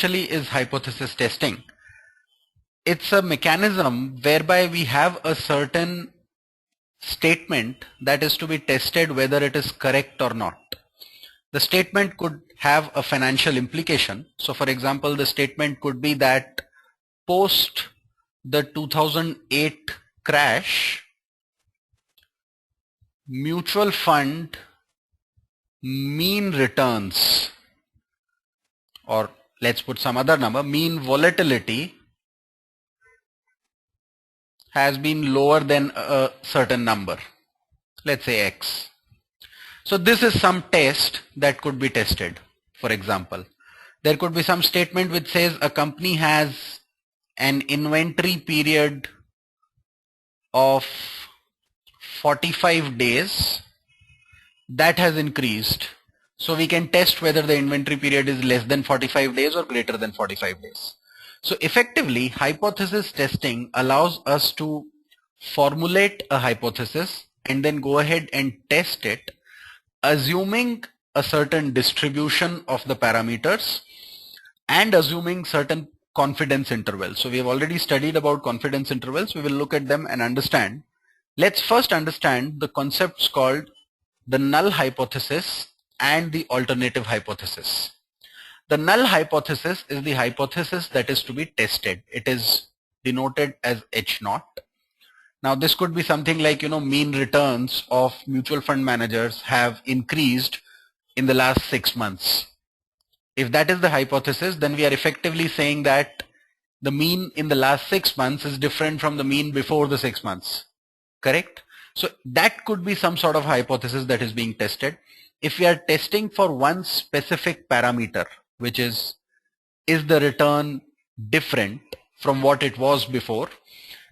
Actually is hypothesis testing? It's a mechanism whereby we have a certain statement that is to be tested whether it is correct or not. The statement could have a financial implication. So for example, the statement could be that post the 2008 crash, mutual fund mean returns, or let's put some other number, mean volatility has been lower than a certain number, let's say X. So this is some test that could be tested. For example, there could be some statement which says a company has an inventory period of 45 days that has increased. So we can test whether the inventory period is less than 45 days or greater than 45 days. So effectively, hypothesis testing allows us to formulate a hypothesis and then go ahead and test it, assuming a certain distribution of the parameters and assuming certain confidence intervals. So we have already studied about confidence intervals. We will look at them and understand. Let's first understand the concepts called the null hypothesis and the alternative hypothesis. The null hypothesis is the hypothesis that is to be tested. It is denoted as H0. Now this could be something like, mean returns of mutual fund managers have increased in the last 6 months. If that is the hypothesis, then we are effectively saying that the mean in the last 6 months is different from the mean before the 6 months. Correct? So that could be some sort of hypothesis that is being tested. If we are testing for one specific parameter, which is the return different from what it was before,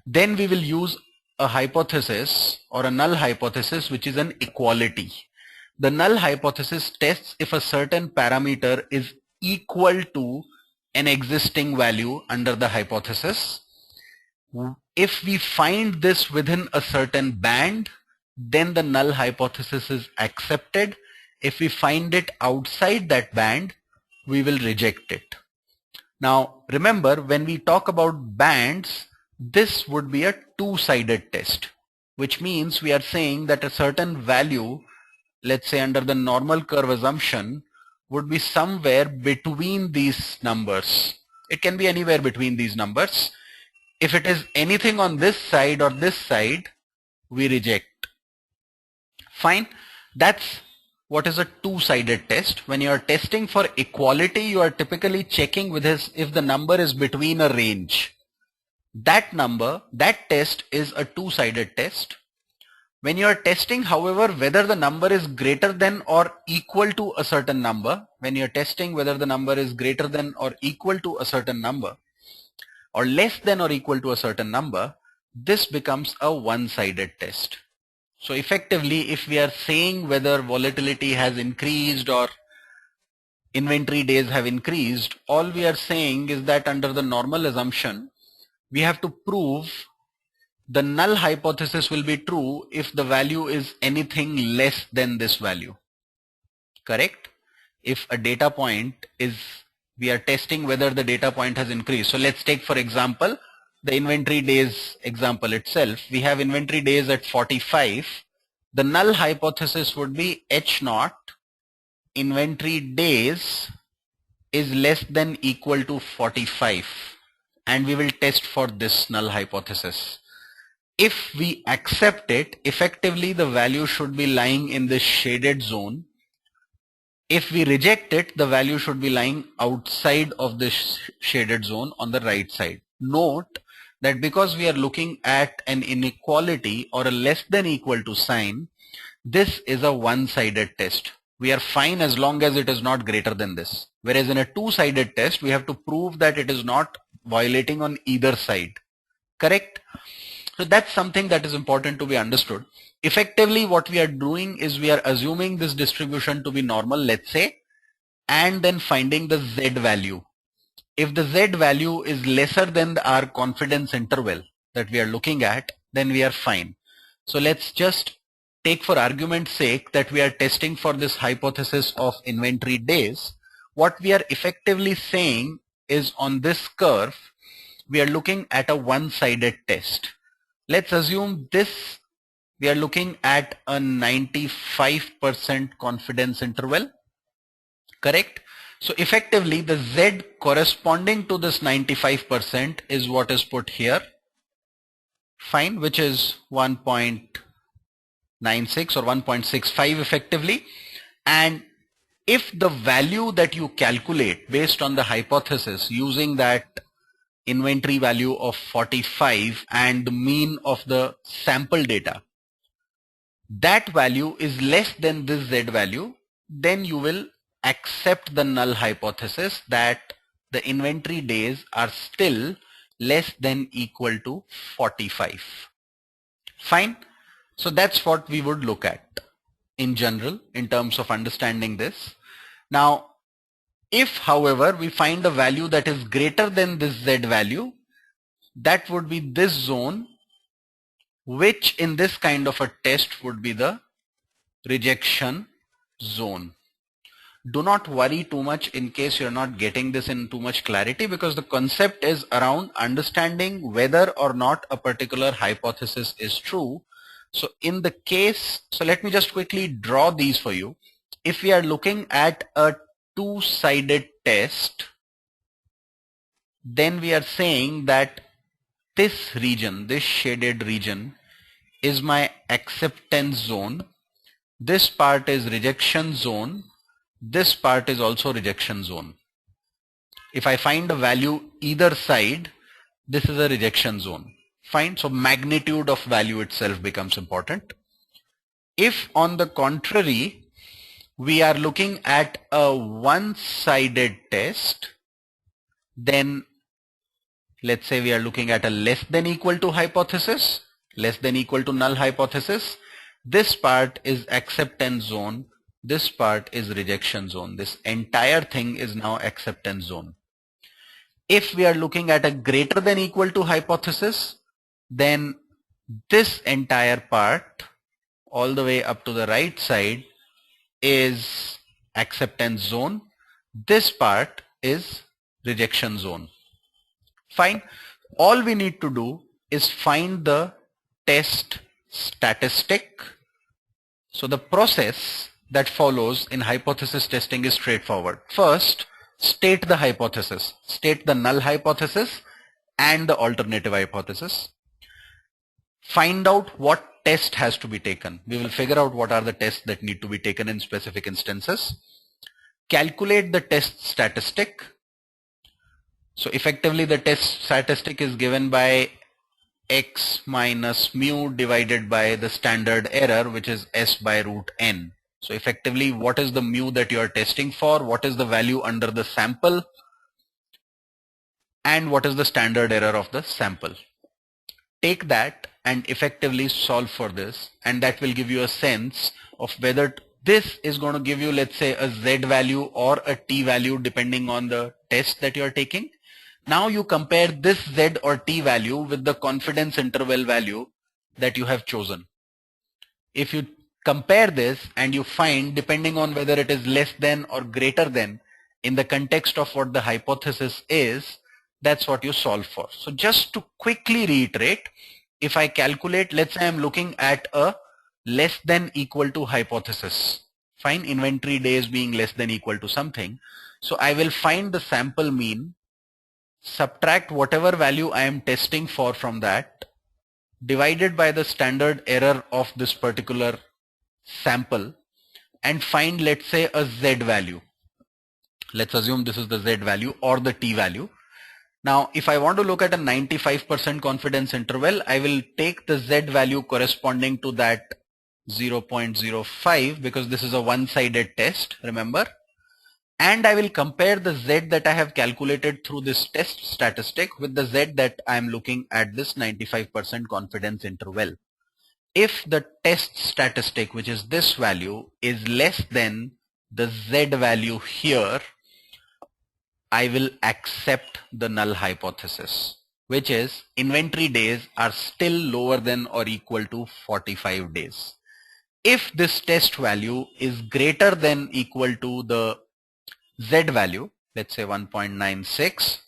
then we will use a hypothesis or a null hypothesis, which is an equality. The null hypothesis tests if a certain parameter is equal to an existing value under the hypothesis. If we find this within a certain band, then the null hypothesis is accepted. If we find it outside that band, we will reject it. Now remember, when we talk about bands, this would be a two-sided test, which means we are saying that a certain value, let's say under the normal curve assumption, would be somewhere between these numbers. It can be anywhere between these numbers. If it is anything on this side or this side, we reject. Fine. That's what is a two-sided test. When you are testing for equality, you are typically checking with this if the number is between a range. That test is a two-sided test. When you are testing, however, whether the number is greater than or equal to a certain number, when you are testing whether the number is greater than or equal to a certain number, or less than or equal to a certain number, this becomes a one-sided test. So effectively, if we are saying whether volatility has increased or inventory days have increased, all we are saying is that under the normal assumption, we have to prove the null hypothesis will be true if the value is anything less than this value. Correct? If a data point is, we are testing whether the data point has increased. So let's take, for example, the inventory days example itself. We have inventory days at 45. The null hypothesis would be H0 inventory days is less than equal to 45, and we will test for this null hypothesis. If we accept it, effectively the value should be lying in this shaded zone. If we reject it, the value should be lying outside of this shaded zone on the right side. Note that because we are looking at an inequality or a less than equal to sign, this is a one-sided test. We are fine as long as it is not greater than this. Whereas in a two-sided test, we have to prove that it is not violating on either side. Correct? So that's something that is important to be understood. Effectively, what we are doing is we are assuming this distribution to be normal, let's say, and then finding the Z value. If the Z value is lesser than our confidence interval that we are looking at, then we are fine. So let's just take for argument's sake that we are testing for this hypothesis of inventory days. What we are effectively saying is on this curve, we are looking at a one-sided test. Let's assume this, we are looking at a 95% confidence interval, correct? So effectively the Z corresponding to this 95% is what is put here, fine, which is 1.96 or 1.65 effectively. And if the value that you calculate based on the hypothesis using that inventory value of 45 and the mean of the sample data, that value is less than this Z value, then you will accept the null hypothesis that the inventory days are still less than equal to 45. Fine. So that's what we would look at in general in terms of understanding this. Now, if however we find a value that is greater than this Z value, that would be this zone, which in this kind of a test would be the rejection zone. Do not worry too much in case you're not getting this in too much clarity, because the concept is around understanding whether or not a particular hypothesis is true. So in the case, so let me just quickly draw these for you. If we are looking at a two-sided test, then we are saying that this region, this shaded region, is my acceptance zone. This part is rejection zone. This part is also rejection zone. If I find a value either side, this is a rejection zone. Fine. So magnitude of value itself becomes important. If on the contrary, we are looking at a one-sided test, then let's say we are looking at a less than equal to hypothesis, less than equal to null hypothesis. This part is acceptance zone. This part is rejection zone. This entire thing is now acceptance zone. If we are looking at a greater than equal to hypothesis, then this entire part all the way up to the right side is acceptance zone. This part is rejection zone. Fine. All we need to do is find the test statistic. So the process that follows in hypothesis testing is straightforward. First, state the hypothesis, state the null hypothesis and the alternative hypothesis. Find out what test has to be taken. We will figure out what are the tests that need to be taken in specific instances. Calculate the test statistic. So effectively the test statistic is given by x minus mu divided by the standard error, which is s by root n. So effectively, what is the mu that you are testing for? What is the value under the sample? And what is the standard error of the sample? Take that and effectively solve for this, and that will give you a sense of whether this is going to give you, let's say, a z value or a t value depending on the test that you are taking. Now you compare this z or t value with the confidence interval value that you have chosen. If you compare this and you find, depending on whether it is less than or greater than in the context of what the hypothesis is, that's what you solve for. So just to quickly reiterate, if I calculate, let's say I'm looking at a less than equal to hypothesis, fine, inventory days being less than equal to something. So I will find the sample mean, subtract whatever value I am testing for from that, divided by the standard error of this particular sample, and find, let's say, a z value. Let's assume this is the z value or the t value. Now, if I want to look at a 95% confidence interval, I will take the z value corresponding to that 0.05, because this is a one-sided test, remember, and I will compare the z that I have calculated through this test statistic with the z that I am looking at this 95% confidence interval. If the test statistic, which is this value, is less than the z value here, I will accept the null hypothesis, which is inventory days are still lower than or equal to 45 days. If this test value is greater than equal to the z value, let's say 1.96,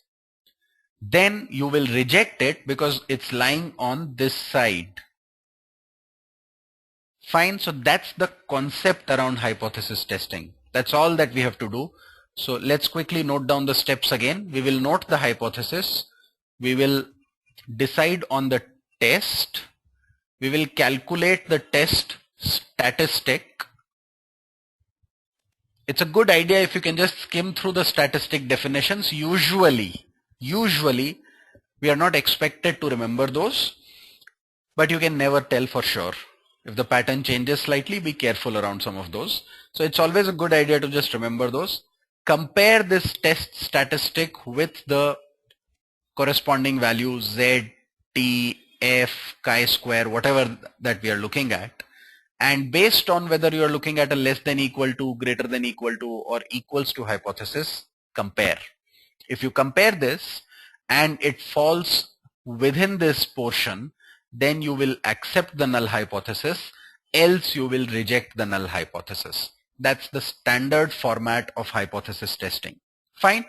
then you will reject it because it's lying on this side. Fine, so that's the concept around hypothesis testing. That's all that we have to do. So let's quickly note down the steps again. We will note the hypothesis. We will decide on the test. We will calculate the test statistic. It's a good idea if you can just skim through the statistic definitions. Usually we are not expected to remember those, but you can never tell for sure. If the pattern changes slightly, be careful around some of those. So it's always a good idea to just remember those. Compare this test statistic with the corresponding values Z, T, F, chi-square, whatever that we are looking at. And based on whether you are looking at a less than equal to, greater than equal to, or equals to hypothesis, compare. If you compare this and it falls within this portion, then you will accept the null hypothesis, else you will reject the null hypothesis. That's the standard format of hypothesis testing. Fine.